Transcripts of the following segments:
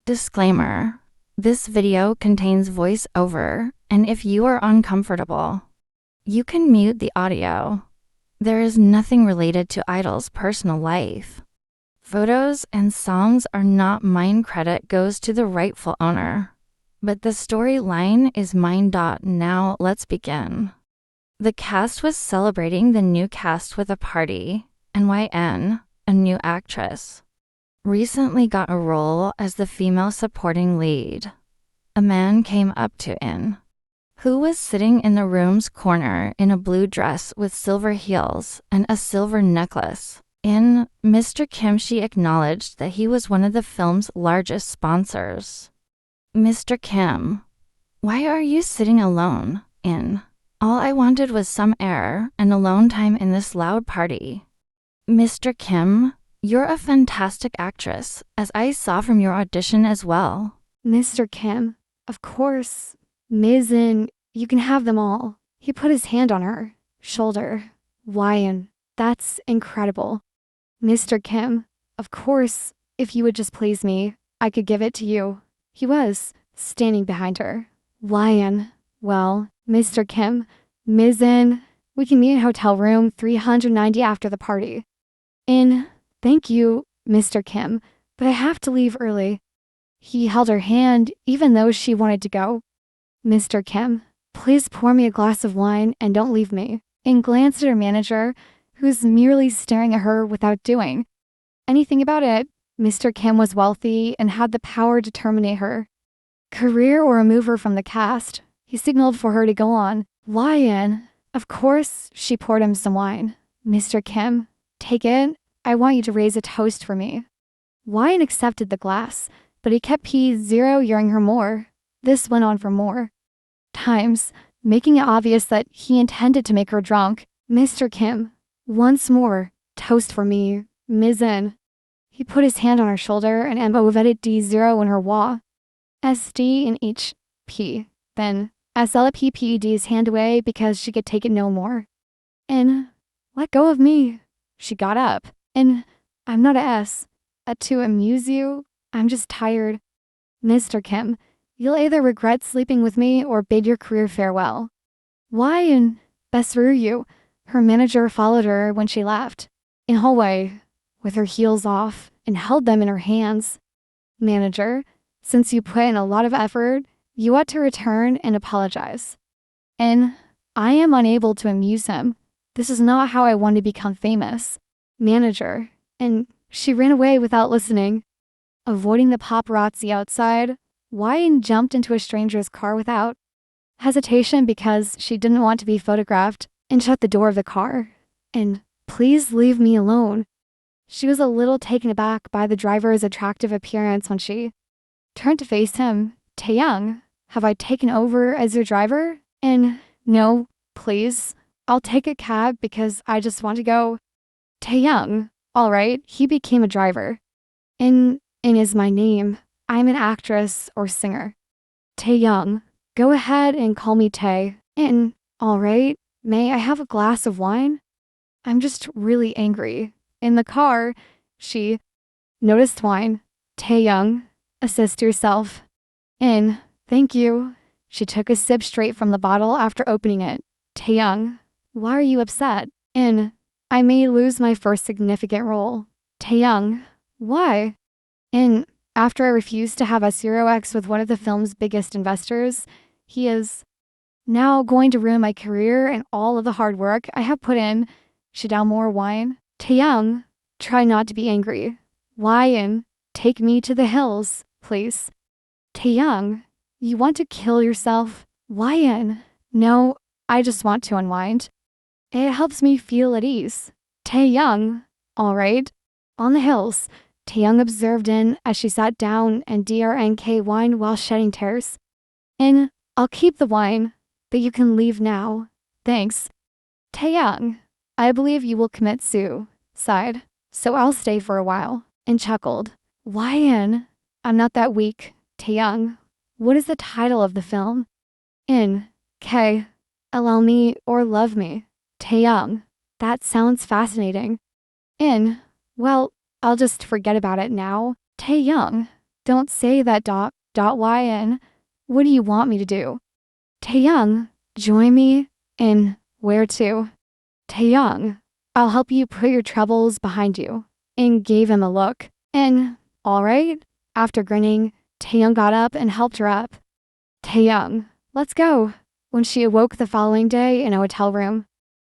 Disclaimer: this video contains voice-over, and if you are uncomfortable, you can mute the audio. There is nothing related to Idol's personal life. Photos and songs are not mine. Credit goes to the rightful owner. But the storyline is mine. Now let's begin. The cast was celebrating the new cast with a party. NYN, a new actress, recently got a role as the female supporting lead. A man came up to In, who was sitting in the room's corner in a blue dress with silver heels and a silver necklace. In Mr. Kim, she acknowledged that he was one of the film's largest sponsors. Mr. Kim, why are you sitting alone? In, all I wanted was some air and alone time in this loud party. Mr. Kim, you're a fantastic actress, as I saw from your audition as well. Mr. Kim, of course. Ms. In, you can have them all. He put his hand on her shoulder. Wyan, that's incredible. Mr. Kim, of course, if you would just please me, I could give it to you. He was standing behind her. Wyan, well, Mr. Kim, Ms. In, we can meet in hotel room 390 after the party. In, thank you, Mr. Kim, but I have to leave early. He held her hand even though she wanted to go. Mr. Kim, please pour me a glass of wine and don't leave me. In glanced at her manager, who's merely staring at her without doing anything about it. Mr. Kim was wealthy and had the power to terminate her career or remove her from the cast. He signaled for her to go on. Wyan, of course, she poured him some wine. Mr. Kim, take it. I want you to raise a toast for me. Wyan accepted the glass, but he kept P0ing her more. This went on for more times, making it obvious that he intended to make her drunk. Mr. Kim, once more, toast for me, Ms. In. He put his hand on her shoulder and embedded D0 in her wa. SD in each P. Then, Sella PPED's hand away because she could take it no more. In, let go of me. She got up. In, I'm not a S. To amuse you, I'm just tired. Mr. Kim, you'll either regret sleeping with me or bid your career farewell. Why in you? Her manager followed her when she left. In hallway, with her heels off, and held them in her hands. Manager, since you put in a lot of effort, you ought to return and apologize. And I am unable to amuse him. This is not how I want to become famous. Manager, and she ran away without listening. Avoiding the paparazzi outside, Wyan jumped into a stranger's car without hesitation because she didn't want to be photographed and shut the door of the car. And please leave me alone. She was a little taken aback by the driver's attractive appearance when she turned to face him. Taehyung, have I taken over as your driver? And no, please. I'll take a cab because I just want to go. Taehyung, all right, he became a driver. In is my name. I'm an actress or singer. Taehyung, go ahead and call me Tae. In, all right, may I have a glass of wine? I'm just really angry. In the car, she noticed wine. Taehyung, assist yourself. In, thank you. She took a sip straight from the bottle after opening it. Taehyung, why are you upset? In, I may lose my first significant role. Taehyung, why? In, after I refused to have a 0x with one of the film's biggest investors, he is now going to ruin my career and all of the hard work I have put in. She downed more wine. Taehyung, try not to be angry. Wyan, take me to the hills, please. Taehyung, you want to kill yourself? Wyan, no, I just want to unwind. It helps me feel at ease. Taehyung, all right. On the hills, Taehyung observed In as she sat down and drnk wine while shedding tears. In, I'll keep the wine, but you can leave now. Thanks. Taehyung, I believe you will commit suicide, so I'll stay for a while. And chuckled. Wyan, I'm not that weak. Taehyung, what is the title of the film? In, K, allow me or love me. Taehyung, that sounds fascinating. In, well, I'll just forget about it now. Taehyung, Don't say that, YN. What do you want me to do? Taehyung, join me in where to? Taehyung, I'll help you put your troubles behind you. And gave him a look. And, all right. After grinning, Taehyung got up and helped her up. Taehyung, let's go. When she awoke the following day in a hotel room,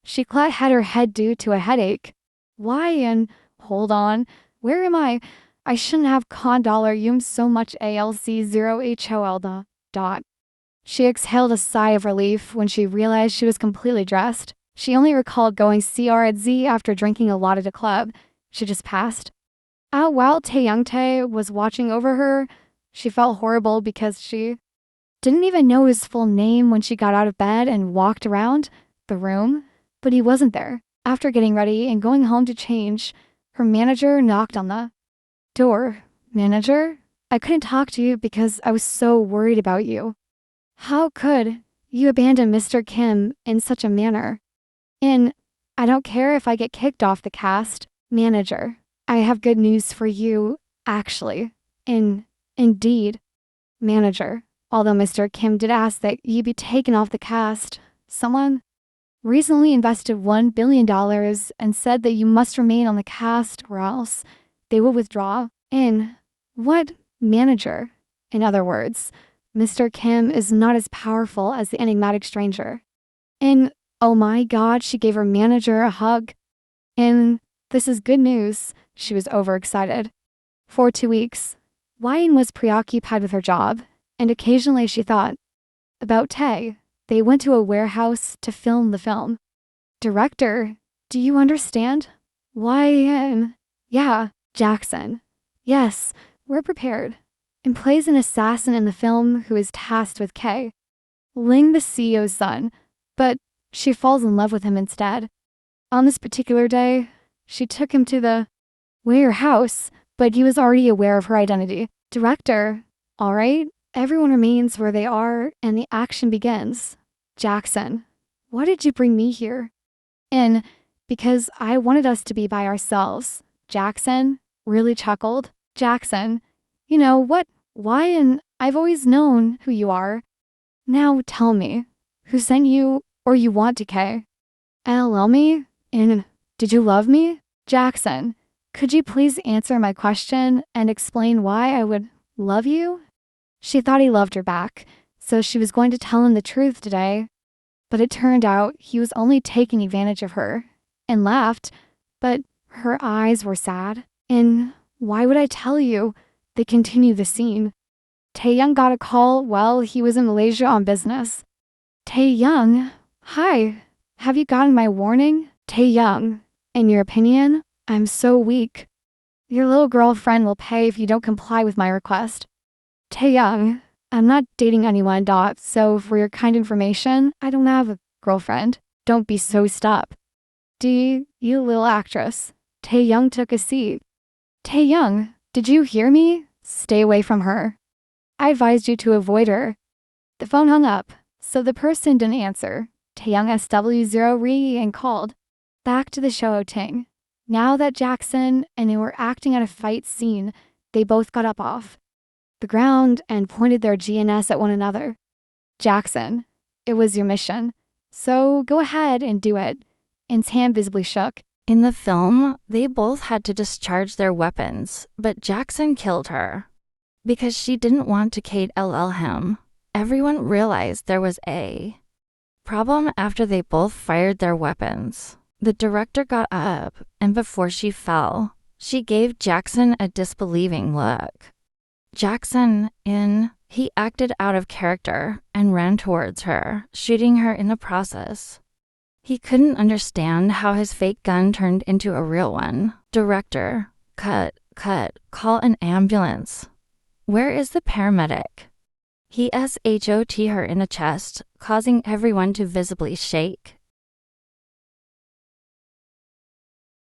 she had her head due to a headache. Why? And hold on, where am I? I shouldn't have $1 so much ALC0HOL dot. She exhaled a sigh of relief when she realized she was completely dressed. She only recalled going CR at Z after drinking a lot at a club. She just passed. While Taehyung was watching over her, she felt horrible because she didn't even know his full name when she got out of bed and walked around the room, but he wasn't there. After getting ready and going home to change, her manager knocked on the door. Manager, I couldn't talk to you because I was so worried about you. How could you abandon Mr. Kim in such a manner? And I don't care if I get kicked off the cast. Manager, I have good news for you, actually. Indeed. Manager, although Mr. Kim did ask that you be taken off the cast, someone recently invested $1 billion and said that you must remain on the cast or else they will withdraw. In what? Manager? In other words, Mr. Kim is not as powerful as the enigmatic stranger. And oh my God, she gave her manager a hug. And this is good news. She was overexcited. For 2 weeks, Wyan was preoccupied with her job, and occasionally she thought about Tae. They went to a warehouse to film the film. Director, do you understand? Wyan. Yeah, Jackson. Yes, we're prepared. And plays an assassin in the film who is tasked with K. Ling, the CEO's son, but she falls in love with him instead. On this particular day, she took him to the warehouse, but he was already aware of her identity. Director, all right, everyone remains where they are and the action begins. Jackson, why did you bring me here? And because I wanted us to be by ourselves. Jackson really chuckled. Jackson, you know what? Why? And I've always known who you are. Now tell me, who sent you or you want decay? LL me? And did you love me? Jackson, could you please answer my question and explain why I would love you? She thought he loved her back, so she was going to tell him the truth today. But it turned out he was only taking advantage of her and laughed, but her eyes were sad. And why would I tell you? They continue the scene. Taehyung got a call while he was in Malaysia on business. Taehyung, hi, have you gotten my warning? Taehyung, in your opinion, I'm so weak. Your little girlfriend will pay if you don't comply with my request. Taehyung, I'm not dating anyone, so for your kind information, I don't have a girlfriend. Don't be so stup. D, you little actress. Taehyung took a seat. Taehyung, did you hear me? Stay away from her. I advised you to avoid her. The phone hung up, so the person didn't answer. Taehyung SW0 re and called. Back to the show Ting. Now that Jackson and they were acting at a fight scene, they both got up off the ground and pointed their GNS at one another. Jackson, it was your mission, so go ahead and do it. An's hand visibly shook. In the film, they both had to discharge their weapons, but Jackson killed her. Because she didn't want to Kate LL him. Everyone realized there was a problem after they both fired their weapons. The director got up, and before she fell, she gave Jackson a disbelieving look. Jackson, he acted out of character and ran towards her, shooting her in the process. He couldn't understand how his fake gun turned into a real one. Director, cut, call an ambulance. Where is the paramedic? He shot her in the chest, causing everyone to visibly shake.